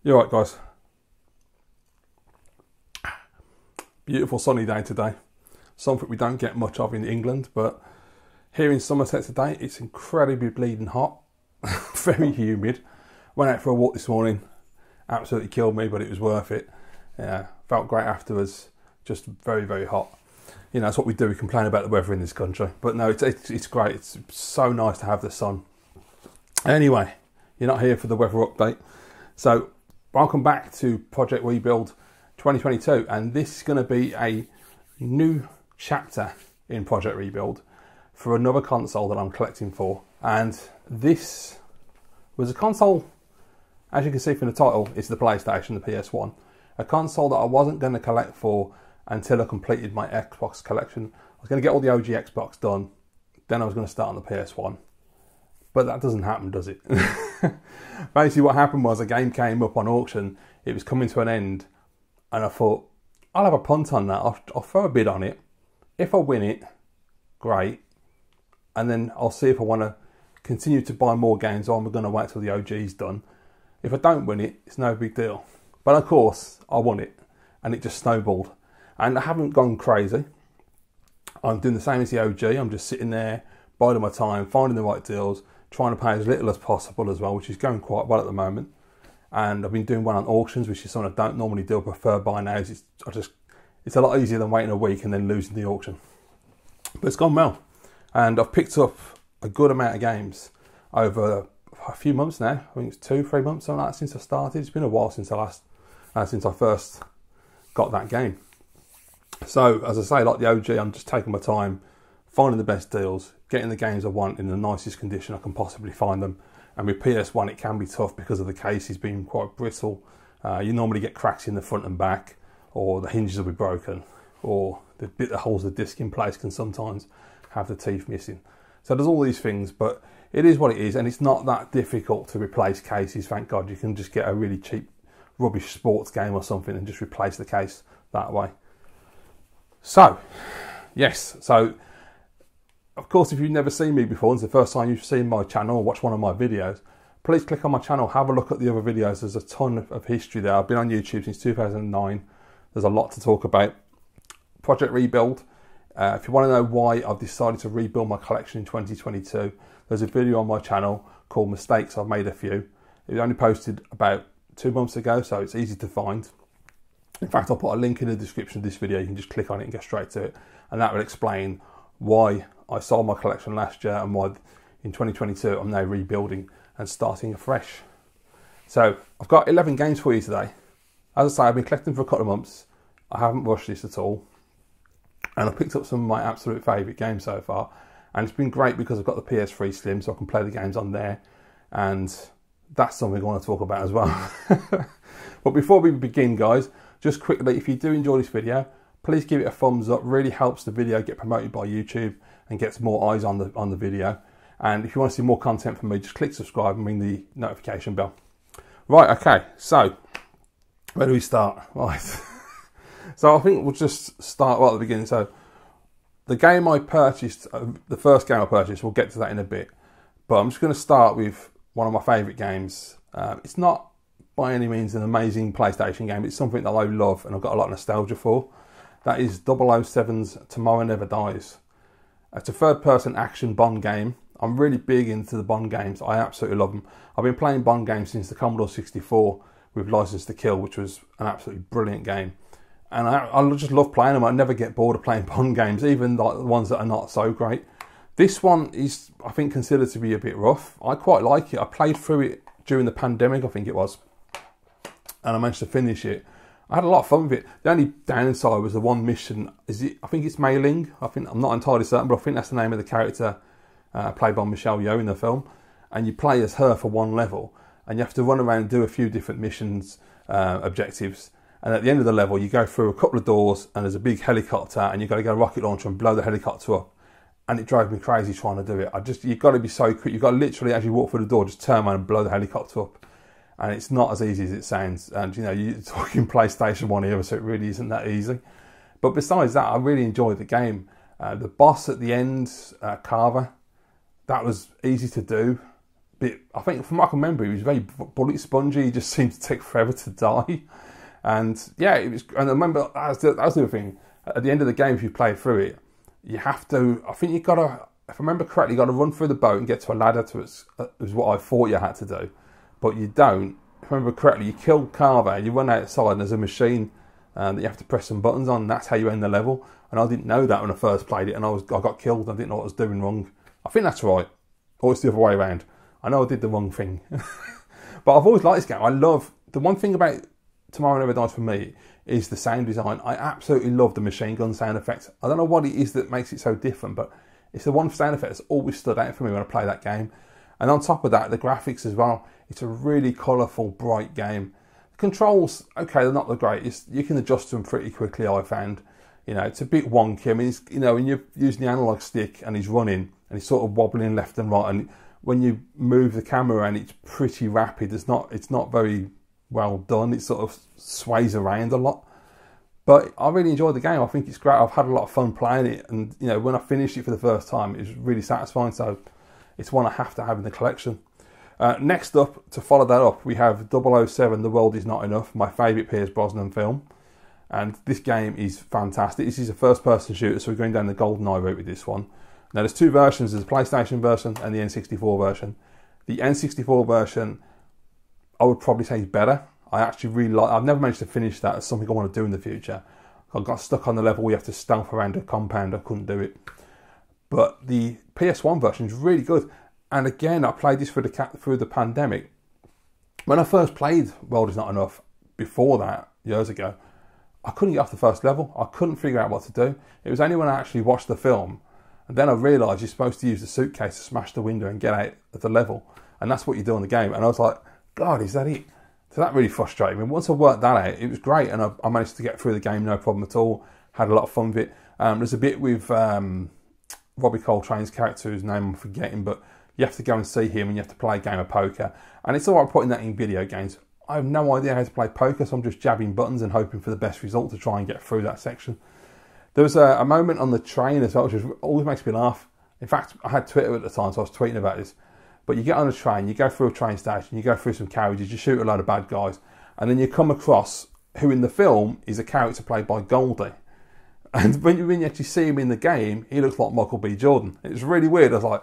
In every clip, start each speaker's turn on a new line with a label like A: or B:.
A: You're right, guys. Beautiful sunny day today. Something we don't get much of in England, but here in Somerset today, it's incredibly bleeding hot, very humid. Went out for a walk this morning, absolutely killed me, but it was worth it. Yeah, felt great afterwards. Just very, very hot. You know, that's what we do. We complain about the weather in this country, but no, it's great. It's so nice to have the sun. Anyway, you're not here for the weather update, so welcome back to Project Rebuild 2022, and this is going to be a new chapter in Project Rebuild for another console that I'm collecting for. And this was a console, as you can see from the title, it's the PlayStation, the PS1. A console that I wasn't going to collect for until I completed my Xbox collection. I was going to get all the OG Xbox done, then I was going to start on the PS1. But that doesn't happen, does it? Basically what happened was a game came up on auction, it was coming to an end, and I thought, I'll have a punt on that, I'll throw a bid on it. If I win it, great. And then I'll see if I want to continue to buy more games, or I'm going to wait till the OG's done. If I don't win it, it's no big deal. But of course, I won it, and it just snowballed. And I haven't gone crazy. I'm doing the same as the OG, I'm just sitting there, biding my time, finding the right deals, trying to pay as little as possible as well, which is going quite well at the moment. And I've been doing one on auctions, which is something I don't normally do. I prefer buying now. It's a lot easier than waiting a week and then losing the auction. But it's gone well. And I've picked up a good amount of games over a few months now. I think it's 2-3 months on that since I started. It's been a while since I first got that game. So, as I say, like the OG, I'm just taking my time, finding the best deals, getting the games I want in the nicest condition I can possibly find them. And with PS1, it can be tough because of the cases being quite brittle. You normally get cracks in the front and back, or the hinges will be broken, or the bit that holds the disc in place can sometimes have the teeth missing. So there's all these things, but it is what it is, and it's not that difficult to replace cases, thank God. You can just get a really cheap, rubbish sports game or something and just replace the case that way. So, yes, so of course, if you've never seen me before, and it's the first time you've seen my channel or watched one of my videos, please click on my channel, have a look at the other videos. There's a ton of history there. I've been on YouTube since 2009. There's a lot to talk about. Project Rebuild. If you want to know why I've decided to rebuild my collection in 2022, there's a video on my channel called Mistakes I've Made a Few. It was only posted about 2 months ago, so it's easy to find. In fact, I'll put a link in the description of this video. You can just click on it and get straight to it. And that will explain why I sold my collection last year and why in 2022 I'm now rebuilding and starting afresh. So I've got 11 games for you today. As I say, I've been collecting for a couple of months. I haven't rushed this at all. And I've picked up some of my absolute favourite games so far. And it's been great because I've got the PS3 Slim, so I can play the games on there. And that's something I want to talk about as well. But before we begin, guys, just quickly, if you do enjoy this video, please give it a thumbs up. Really helps the video get promoted by YouTube and gets more eyes on the video. And if you want to see more content from me, just click subscribe and ring the notification bell. Right, okay, so where do we start? Right. So I think we'll just start right at the beginning. So the game I purchased, the first game I purchased, we'll get to that in a bit. But I'm just going to start with one of my favourite games. It's not by any means an amazing PlayStation game. It's something that I love and I've got a lot of nostalgia for. That is 007's Tomorrow Never Dies. It's a third-person action Bond game. I'm really big into the Bond games. I absolutely love them. I've been playing Bond games since the Commodore 64 with License to Kill, which was an absolutely brilliant game. And I just love playing them. I never get bored of playing Bond games, even like the ones that are not so great. This one is, I think, considered to be a bit rough. I quite like it. I played through it during the pandemic, I think it was. And I managed to finish it. I had a lot of fun with it. The only downside was the one mission. I think it's Mei Ling. I'm not entirely certain, but I think that's the name of the character played by Michelle Yeoh in the film. And you play as her for one level, and you have to run around and do a few different missions, objectives. And at the end of the level, you go through a couple of doors, and there's a big helicopter, and you've got to get a rocket launcher and blow the helicopter up. And it drove me crazy trying to do it. You've got to be so quick. You've got to literally, as you walk through the door, just turn around and blow the helicopter up. And it's not as easy as it sounds. And you know, you're talking PlayStation 1 era, so it really isn't that easy. But besides that, I really enjoyed the game. The boss at the end, Carver, that was easy to do. bit, I think from what I can remember, he was very bullet spongy. He just seemed to take forever to die. And yeah, it was, and I remember that was the other thing. At the end of the game, if you play through it, you have to, I think you've got to, if I remember correctly, you've got to run through the boat and get to a ladder to it, is what I thought you had to do. But you don't. If I remember correctly, you kill Carver, you run outside and there's a machine that you have to press some buttons on, and that's how you end the level. And I didn't know that when I first played it, and I got killed. I didn't know what I was doing wrong. I think that's right. Or it's the other way around. I know I did the wrong thing. But I've always liked this game. I love, the one thing about Tomorrow Never Dies for me is the sound design. I absolutely love the machine gun sound effects. I don't know what it is that makes it so different, but it's the one sound effect that's always stood out for me when I play that game. And on top of that, the graphics as well. It's a really colourful, bright game. The controls, okay, they're not the greatest. You can adjust to them pretty quickly, I found. You know, it's a bit wonky. I mean, it's, you know, when you're using the analog stick and he's running and he's sort of wobbling left and right, and when you move the camera around, it's pretty rapid. It's not very well done. It sort of sways around a lot. But I really enjoyed the game. I think it's great. I've had a lot of fun playing it, and you know, when I finished it for the first time, it was really satisfying. So it's one I have to have in the collection. Next up, to follow that up, we have 007: The World Is Not Enough, my favourite Pierce Brosnan film. And this game is fantastic. This is a first-person shooter, so we're going down the GoldenEye route with this one. Now, there's two versions. There's a PlayStation version and the N64 version. The N64 version, I would probably say is better. I actually really like, I've never managed to finish that. It's something I want to do in the future. I got stuck on the level where you have to stealth around a compound. I couldn't do it. But the PS1 version is really good. And again, I played this through the pandemic. When I first played World Is Not Enough, before that, years ago, I couldn't get off the first level. I couldn't figure out what to do. It was only when I actually watched the film, and then I realised you're supposed to use the suitcase to smash the window and get out of the level. And that's what you do in the game. And I was like, God, is that it? So that really frustrated me. Once I worked that out, it was great. And I managed to get through the game, no problem at all. Had a lot of fun with it. There's a bit with Robbie Coltrane's character, whose name I'm forgetting, but you have to go and see him and you have to play a game of poker. And it's all right putting that in video games. I have no idea how to play poker, so I'm just jabbing buttons and hoping for the best result to try and get through that section. There was a moment on the train as well, which always makes me laugh. In fact, I had Twitter at the time, so I was tweeting about this. But you get on a train, you go through a train station, you go through some carriages, you shoot a load of bad guys, and then you come across who in the film is a character played by Goldie. And when you actually see him in the game, he looks like Michael B. Jordan. It was really weird. I was like,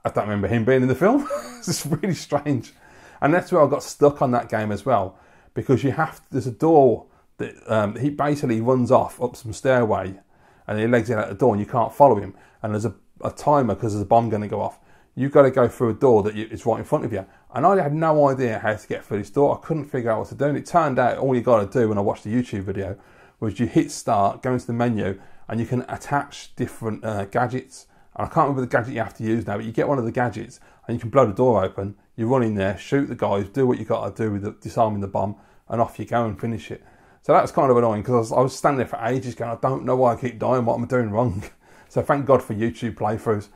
A: I don't remember him being in the film. It's really strange. And that's where I got stuck on that game as well, because there's a door that he basically runs off up some stairway and he legs it out the door and you can't follow him. And there's a timer because there's a bomb going to go off. You've got to go through a door that is right in front of you. And I had no idea how to get through this door. I couldn't figure out what to do. And it turned out all you got to do when I watched the YouTube video was you hit start, go into the menu, and you can attach different gadgets. And I can't remember the gadget you have to use now, but you get one of the gadgets and you can blow the door open. You run in there, shoot the guys, do what you got to do with disarming the bomb, and off you go and finish it. So that's kind of annoying because I was standing there for ages going, I don't know why I keep dying, what am I doing wrong? So thank God for YouTube playthroughs.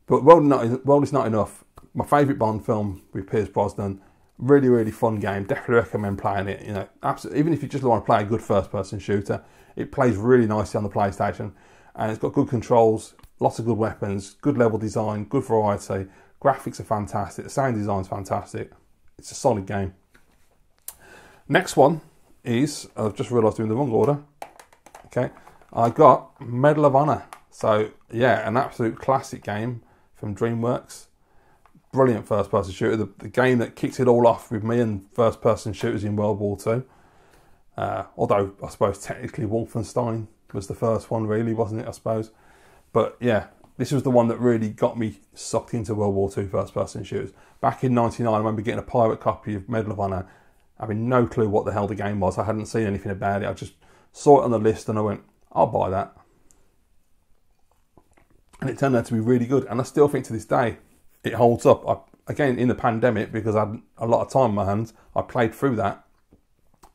A: But World Is Not Enough, my favourite Bond film with Pierce Brosnan. Really, really fun game. Definitely recommend playing it. You know, absolutely. Even if you just want to play a good first-person shooter, it plays really nicely on the PlayStation, and it's got good controls, lots of good weapons, good level design, good variety. Graphics are fantastic. The sound design's fantastic. It's a solid game. Next one is, I've just realised I'm in the wrong order. Okay, I got Medal of Honor. So yeah, an absolute classic game from DreamWorks. Brilliant first-person shooter. The game that kicked it all off with me and first-person shooters in World War II. Although I suppose technically Wolfenstein was the first one, really, wasn't it? I suppose. But yeah, this was the one that really got me sucked into World War II first-person shooters. Back in '99, I remember getting a pirate copy of Medal of Honor, having no clue what the hell the game was. I hadn't seen anything about it. I just saw it on the list and I went, I'll buy that. And it turned out to be really good. And I still think to this day, it holds up. Again, in the pandemic, because I had a lot of time on my hands, I played through that.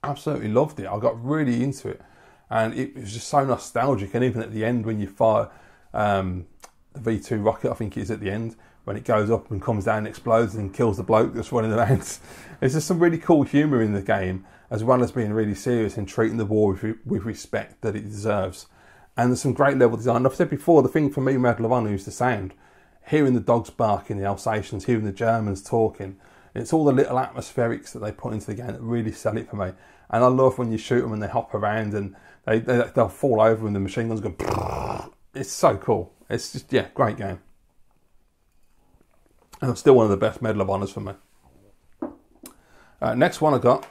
A: Absolutely loved it. I got really into it. And it was just so nostalgic. And even at the end, when you fire the V2 rocket, I think it is at the end, when it goes up and comes down and explodes and kills the bloke that's running around. There's just some really cool humour in the game, as well as being really serious and treating the war with respect that it deserves. And there's some great level design. I've said before, the thing for me, Medal of Honor, is the sound. hearing the dogs barking, the Alsatians, hearing the Germans talking. It's all the little atmospherics that they put into the game that really sell it for me. And I love when you shoot them and they hop around and they'll fall over and the machine guns go. It's so cool. It's just, yeah, great game. And it's still one of the best Medal of Honors for me. Next one I got,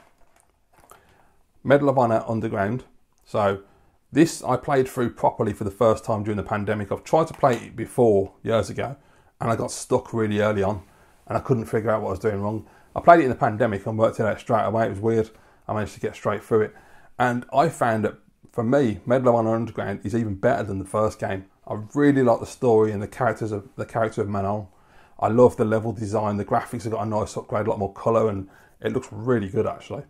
A: Medal of Honor Underground. So this I played through properly for the first time during the pandemic. I've tried to play it before, years ago, and I got stuck really early on and I couldn't figure out what I was doing wrong. I played it in the pandemic and worked it out straight away. It was weird. I managed to get straight through it. And I found that, for me, Medal of Honor Underground is even better than the first game. I really like the story and the character of Manon. I love the level design. The graphics have got a nice upgrade, a lot more colour, and it looks really good actually.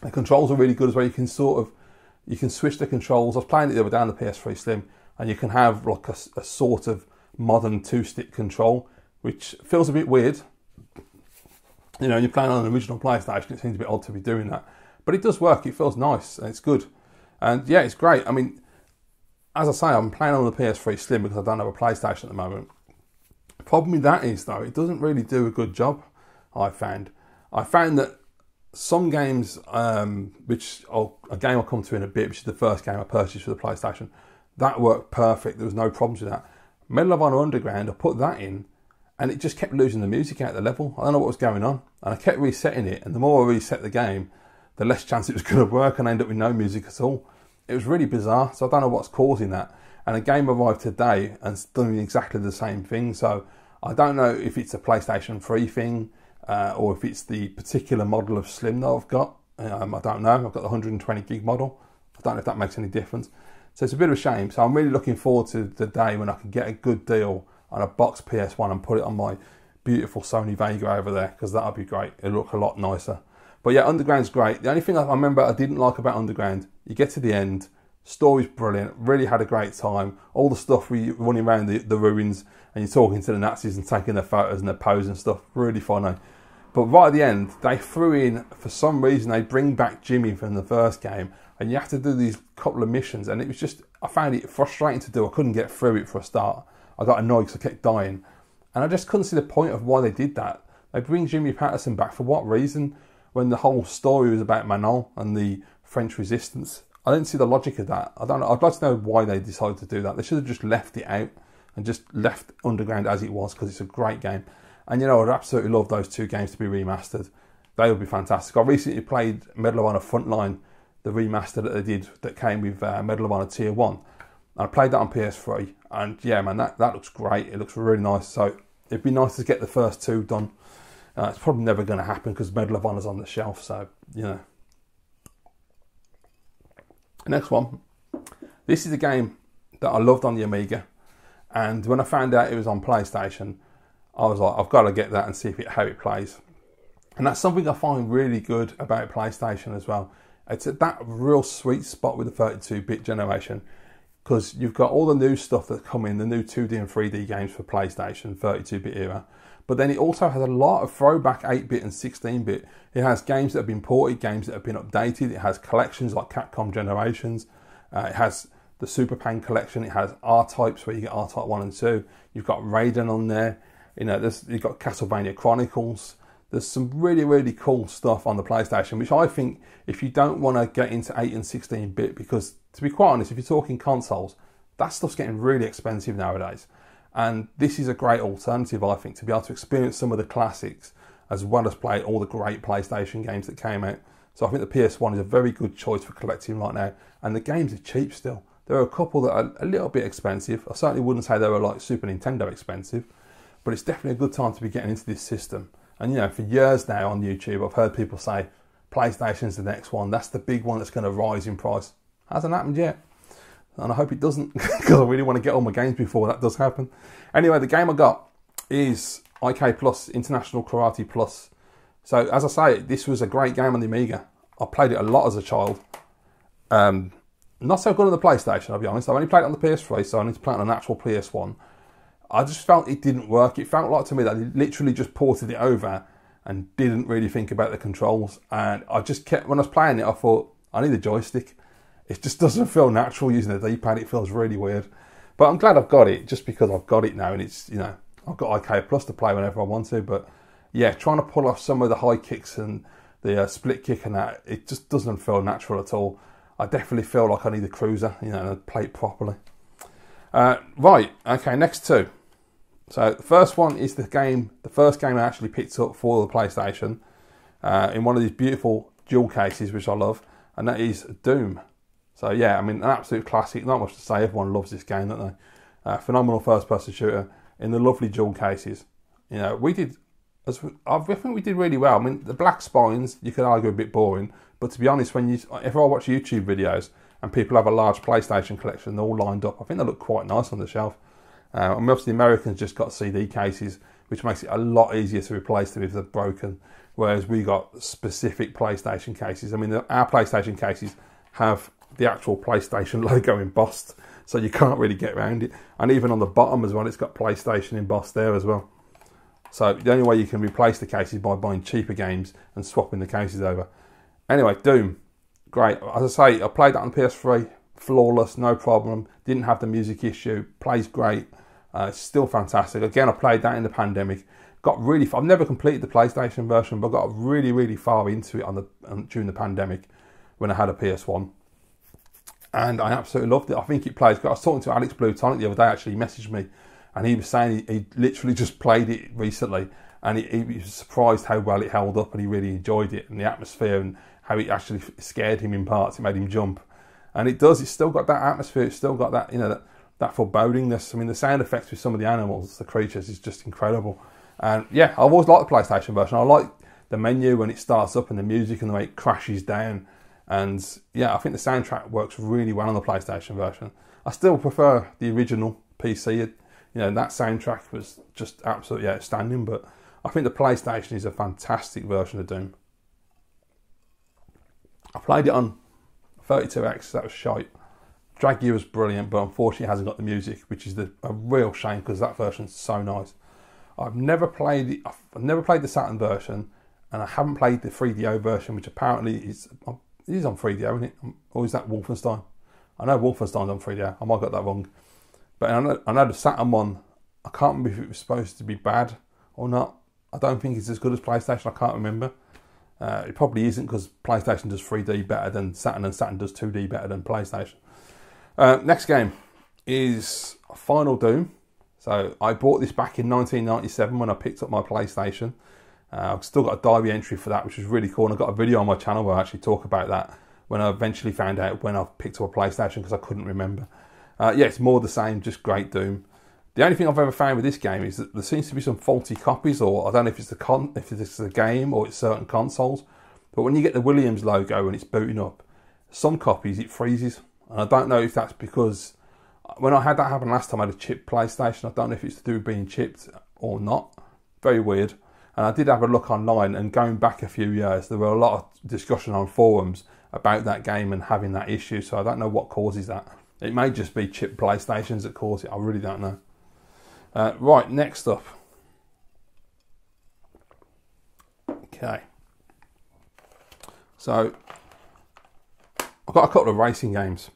A: The controls are really good as well. You can switch the controls. I was playing it the other day on the PS3 Slim, and you can have like a sort of modern 2-stick control, which feels a bit weird. You know, when you're playing on an original PlayStation, it seems a bit odd to be doing that. But it does work. It feels nice and it's good. And yeah, it's great. I mean, as I say, I'm playing on the PS3 Slim because I don't have a PlayStation at the moment. The problem with that is, though, it doesn't really do a good job, I found. I found that some games, a game I'll come to in a bit, which is the first game I purchased for the PlayStation, that worked perfect. There was no problems with that. Medal of Honor Underground, I put that in, and it just kept losing the music out of the level. I don't know what was going on. And I kept resetting it, and the more I reset the game, the less chance it was going to work, and I ended up with no music at all. It was really bizarre, so I don't know what's causing that. And a game arrived today and it's doing exactly the same thing, so I don't know if it's a PlayStation 3 thing, or if it's the particular model of Slim that I've got. I don't know. I've got the 120 gig model. I don't know if that makes any difference. So it's a bit of a shame. So I'm really looking forward to the day when I can get a good deal on a box PS1 and put it on my beautiful Sony Vega over there, because that'll be great. It'll look a lot nicer. But yeah, Underground's great. The only thing I remember I didn't like about Underground, you get to the end, story's brilliant, really had a great time. All the stuff where you're running around the ruins and you're talking to the Nazis and taking their photos and their pose and stuff, really funny. But right at the end, they threw in, for some reason, they bring back Jimmy from the first game, and you have to do these couple of missions, and it was just, I found it frustrating to do. I couldn't get through it for a start. I got annoyed because I kept dying, and I just couldn't see the point of why they did that. They bring Jimmy Patterson back for what reason, when the whole story was about Manon and the French resistance? I didn't see the logic of that. I don't know. I'd like to know why they decided to do that. They should have just left it out and just left Underground as it was, because it's a great game. And you know, I'd absolutely love those two games to be remastered. They would be fantastic. I recently played Medal of Honor Frontline, the remaster that they did that came with Medal of Honor Tier 1. And I played that on PS3, and yeah, man, that looks great. It looks really nice. So it'd be nice to get the first two done. It's probably never going to happen because Medal of Honor's on the shelf, so, you know. Next one. This is a game that I loved on the Amiga, and when I found out it was on PlayStation, I was like, I've got to get that and see how it plays. And that's something I find really good about PlayStation as well. It's at that real sweet spot with the 32-bit generation, because you've got all the new stuff that's come in, the new 2D and 3D games for PlayStation, 32-bit era. But then it also has a lot of throwback 8-bit and 16-bit. It has games that have been ported, games that have been updated. It has collections like Capcom Generations. It has the Super Pan collection. It has R-Types where you get R-Type 1 and 2. You've got Raiden on there. You know, you've got Castlevania Chronicles. There's some really, really cool stuff on the PlayStation, which I think if you don't want to get into 8 and 16-bit, because to be quite honest, if you're talking consoles, that stuff's getting really expensive nowadays. And this is a great alternative, I think, to be able to experience some of the classics as well as play all the great PlayStation games that came out. So I think the PS1 is a very good choice for collecting right now. And the games are cheap still. There are a couple that are a little bit expensive. I certainly wouldn't say they were like Super Nintendo expensive, but it's definitely a good time to be getting into this system. And you know, for years now on YouTube, I've heard people say PlayStation's the next one. That's the big one that's going to rise in price. Hasn't happened yet. And I hope it doesn't, because I really want to get all my games before that does happen. Anyway, the game I got is IK Plus, International Karate Plus. So, as I say, this was a great game on the Amiga. I played it a lot as a child. Not so good on the PlayStation, I'll be honest. I only played it on the PS3, so I need to play it on an actual PS1. I just felt it didn't work. It felt like to me that they literally just ported it over and didn't really think about the controls. And I just kept, when I was playing it, I thought, I need a joystick. It just doesn't feel natural using a D-pad. It feels really weird. But I'm glad I've got it, just because I've got it now, and it's, you know, I've got IK Plus to play whenever I want to, but yeah, trying to pull off some of the high kicks and the split kick and that, it just doesn't feel natural at all. I definitely feel like I need a cruiser, you know, and play it properly. Right, okay, next two. So the first one is the first game I actually picked up for the PlayStation in one of these beautiful dual cases, which I love, and that is Doom. So yeah, I mean, an absolute classic, not much to say, everyone loves this game, don't they? Phenomenal first-person shooter in the lovely dual cases. You know, I think we did really well. I mean, the black spines, you could argue a bit boring, but to be honest, if I watch YouTube videos and people have a large PlayStation collection, they're all lined up, I think they look quite nice on the shelf. And obviously the Americans just got CD cases, which makes it a lot easier to replace them if they're broken, whereas we got specific PlayStation cases. I mean, our PlayStation cases have the actual PlayStation logo embossed, so you can't really get around it. And even on the bottom as well, it's got PlayStation embossed there as well. So the only way you can replace the cases is by buying cheaper games and swapping the cases over. Anyway, Doom, great. As I say, I played that on PS3, flawless, no problem. Didn't have the music issue, plays great. It's still fantastic. Again, I played that in the pandemic. I've never completed the PlayStation version, but got really, really far into it during the pandemic when I had a PS1. And I absolutely loved it. I think it plays great. I was talking to Alex Blue Tonic the other day, actually. He messaged me, and he was saying he literally just played it recently, and he was surprised how well it held up, and he really enjoyed it, and the atmosphere, and how it actually scared him in parts. It made him jump. And it does. It's still got that atmosphere. It's still got that, you know, that forebodingness. I mean, the sound effects with some of the animals, the creatures, is just incredible. And yeah, I've always liked the PlayStation version. I like the menu when it starts up and the music and the way it crashes down. And yeah, I think the soundtrack works really well on the PlayStation version. I still prefer the original PC. You know, that soundtrack was just absolutely outstanding. But I think the PlayStation is a fantastic version of Doom. I played it on 32X, that was shite. Draggy was brilliant, but unfortunately it hasn't got the music, which is a real shame because that version's so nice. I've never played the Saturn version, and I haven't played the 3DO version, which apparently is on 3DO, isn't it? Or is that Wolfenstein? I know Wolfenstein's on 3DO. I might have got that wrong. But I know the Saturn one, I can't remember if it was supposed to be bad or not. I don't think it's as good as PlayStation. I can't remember. It probably isn't because PlayStation does 3D better than Saturn, and Saturn does 2D better than PlayStation. Next game is Final Doom. So I bought this back in 1997 when I picked up my PlayStation. I've still got a diary entry for that, which was really cool. And I've got a video on my channel where I actually talk about that when I eventually found out when I picked up a PlayStation because I couldn't remember. Yeah, it's more the same, just great Doom. The only thing I've ever found with this game is that there seems to be some faulty copies, or I don't know if it's the game or it's certain consoles. But when you get the Williams logo and it's booting up, some copies it freezes. And I don't know if that's because when I had that happen last time, I had a chipped PlayStation. I don't know if it's to do with being chipped or not. Very weird. And I did have a look online, and going back a few years, there were a lot of discussion on forums about that game and having that issue. So I don't know what causes that. It may just be chipped PlayStations that cause it. I really don't know. Right, next up. Okay. So I've got a couple of racing games.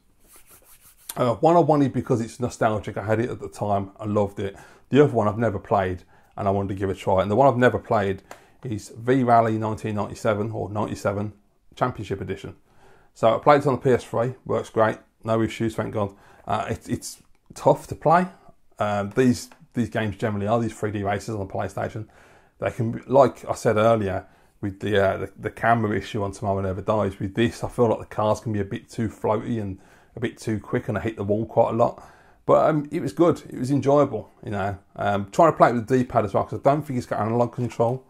A: One I wanted because it's nostalgic. I had it at the time. I loved it. The other one I've never played, and I wanted to give it a try. And the one I've never played is V-Rally 1997 or 97 Championship Edition. So I played it on the PS3. Works great. No issues, thank God. It's tough to play. These games generally are, these 3D races on the PlayStation. They can be, like I said earlier, with the camera issue on Tomorrow Never Dies. With this, I feel like the cars can be a bit too floaty and a bit too quick, and I hit the wall quite a lot. But it was good. It was enjoyable, you know. Trying to play it with the D-pad as well, because I don't think it's got analog control.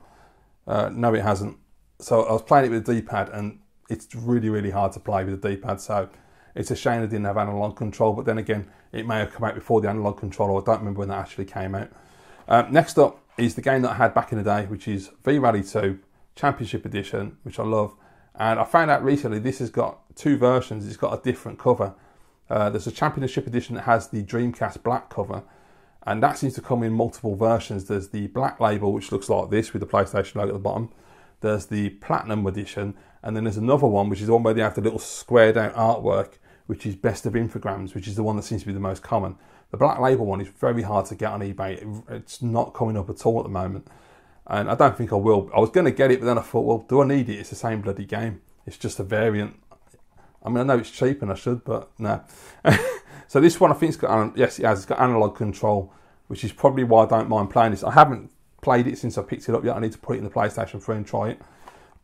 A: No, it hasn't. So I was playing it with the D-pad, and it's really, really hard to play with the D-pad. So it's a shame I didn't have analog control. But then again, it may have come out before the analog control. I don't remember when that actually came out. Next up is the game that I had back in the day, which is V-Rally 2 Championship Edition, which I love. And I found out recently this has got two versions. It's got a different cover. There's a Championship Edition that has the Dreamcast black cover, and that seems to come in multiple versions. There's the black label, which looks like this with the PlayStation logo at the bottom. There's the Platinum Edition, and then there's another one, which is the one where they have the little squared out artwork, which is Best of Infogrames, which is the one that seems to be the most common. The Black Label one is very hard to get on eBay. It's not coming up at all at the moment. And I don't think I will. I was going to get it, but then I thought, well, do I need it? It's the same bloody game. It's just a variant. I mean, I know it's cheap and I should, but no. So this one, I think it's got, yes, it has. It's got analog control, which is probably why I don't mind playing this. I haven't played it since I picked it up yet. I need to put it in the PlayStation 3 and try it.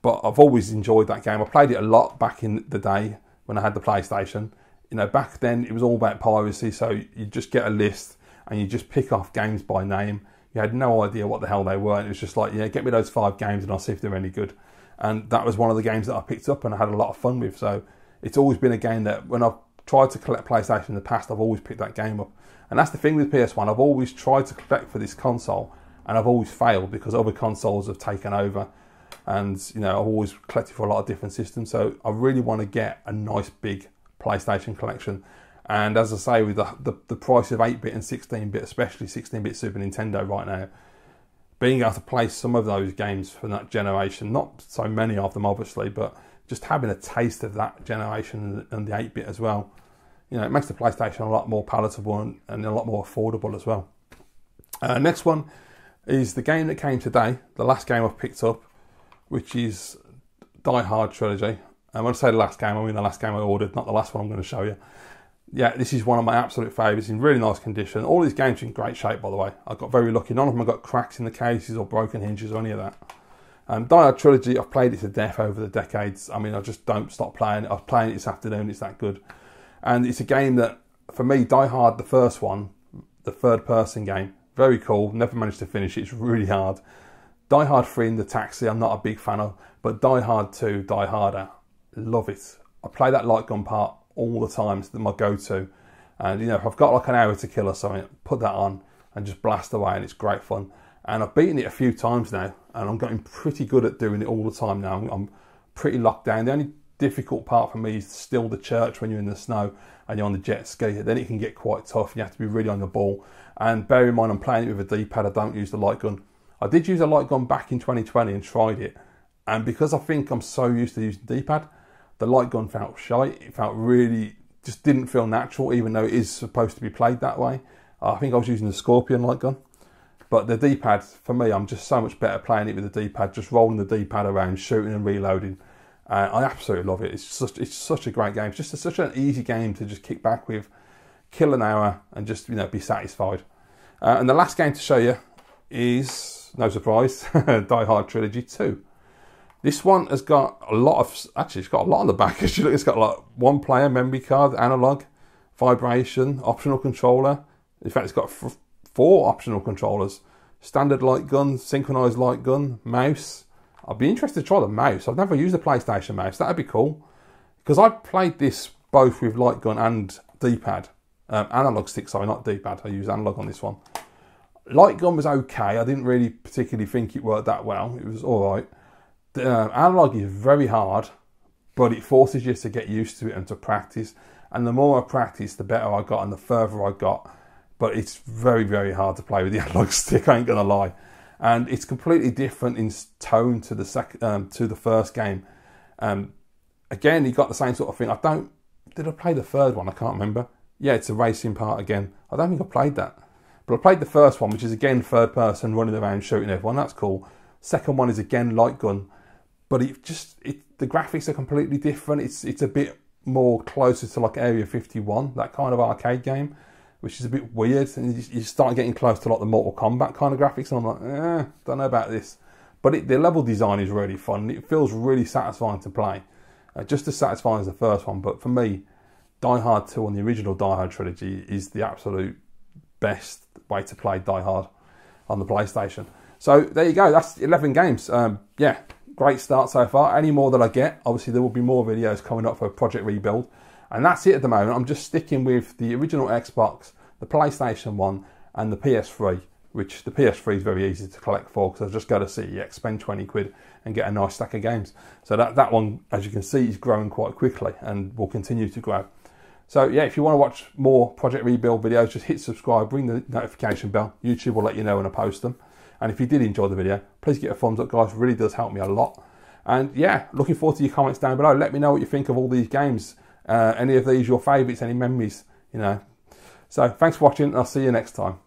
A: But I've always enjoyed that game. I played it a lot back in the day when I had the PlayStation. You know, back then it was all about piracy, so you just get a list and you just pick off games by name. You had no idea what the hell they were. And it was just like, yeah, get me those 5 games and I'll see if they're any good. And that was one of the games that I picked up and I had a lot of fun with. So it's always been a game that when I've tried to collect PlayStation in the past, I've always picked that game up. And that's the thing with PS1. I've always tried to collect for this console and I've always failed because other consoles have taken over. And, you know, I've always collected for a lot of different systems. So I really want to get a nice big PlayStation collection. And as I say, with the price of 8-bit and 16-bit, especially 16-bit Super Nintendo right now, being able to play some of those games from that generation, not so many of them obviously, but just having a taste of that generation and the 8-bit as well, you know, it makes the PlayStation a lot more palatable and a lot more affordable as well. Next one is the game that came today, the last game I've picked up, which is Die Hard Trilogy. And when I say the last game, I mean the last game I ordered, not the last one I'm going to show you. Yeah, this is one of my absolute favourites, in really nice condition. All these games are in great shape, by the way. I got very lucky. None of them have got cracks in the cases or broken hinges or any of that. Die Hard Trilogy, I've played it to death over the decades. I mean, I just don't stop playing it. I was playing it this afternoon, it's that good. And it's a game that, for me, Die Hard, the first one, the third-person game, very cool. Never managed to finish it. It's really hard. Die Hard 3 in the taxi, I'm not a big fan of. But Die Hard 2, Die Harder, love it. I play that light gun part all the time. It's my go-to. And, you know, if I've got like an hour to kill or something, put that on and just blast away, and it's great fun. And I've beaten it a few times now, and I'm getting pretty good at doing it all the time now. I'm pretty locked down. The only difficult part for me is still the church when you're in the snow and you're on the jet ski. Then it can get quite tough. You have to be really on the ball. And bear in mind, I'm playing it with a D-pad. I don't use the light gun. I did use a light gun back in 2020 and tried it. And because I think I'm so used to using D-pad, the light gun felt shite. It felt really, just didn't feel natural, even though it is supposed to be played that way. I think I was using the Scorpion light gun. But the D-pad, for me, I'm just so much better playing it with the D-pad, just rolling the D-pad around, shooting and reloading. I absolutely love it. It's such a great game. It's just such an easy game to just kick back with, kill an hour, and just, you know, be satisfied. And the last game to show you is, no surprise, Die Hard Trilogy 2. This one has got a lot of, actually it's got a lot on the back. It's got like 1 player, memory card, analog, vibration, optional controller. In fact, it's got 4 optional controllers. Standard light gun, synchronized light gun, mouse. I'd be interested to try the mouse. I've never used a PlayStation mouse. That'd be cool. Because I played this both with light gun and D-pad. Analog stick, sorry, not D-pad. I use analog on this one. Light gun was okay. I didn't really particularly think it worked that well. It was all right. The analog is very hard, but it forces you to get used to it and to practice. And the more I practiced, the better I got and the further I got. But it's very, very hard to play with the analog stick, I ain't gonna lie. And it's completely different in tone to the first game. Again, you got the same sort of thing. Did I play the third one? I can't remember. Yeah, it's a racing part again. I don't think I played that. But I played the first one, which is again third person, running around shooting everyone. That's cool. Second one is again light gun. But the graphics are completely different. It's a bit more closer to like Area 51, that kind of arcade game, which is a bit weird. And you start getting close to like the Mortal Kombat kind of graphics, and I'm like, don't know about this. But the level design is really fun. It feels really satisfying to play, just as satisfying as the first one. But for me, Die Hard 2 on the original Die Hard trilogy is the absolute best way to play Die Hard on the PlayStation. So there you go. That's 11 games. Yeah. Great start so far. Any more that I get, obviously there will be more videos coming up for Project Rebuild. And that's it at the moment. I'm just sticking with the original Xbox, the PlayStation 1 and the PS3, which the PS3 is very easy to collect for because I've just got to CEX, spend 20 quid and get a nice stack of games. So that one, as you can see, is growing quite quickly and will continue to grow. So yeah, if you want to watch more Project Rebuild videos, just hit subscribe, ring the notification bell. YouTube will let you know when I post them. And if you did enjoy the video, please get a thumbs up, guys. It really does help me a lot. And yeah, looking forward to your comments down below. Let me know what you think of all these games. Any of these your favourites, any memories, you know. So thanks for watching, and I'll see you next time.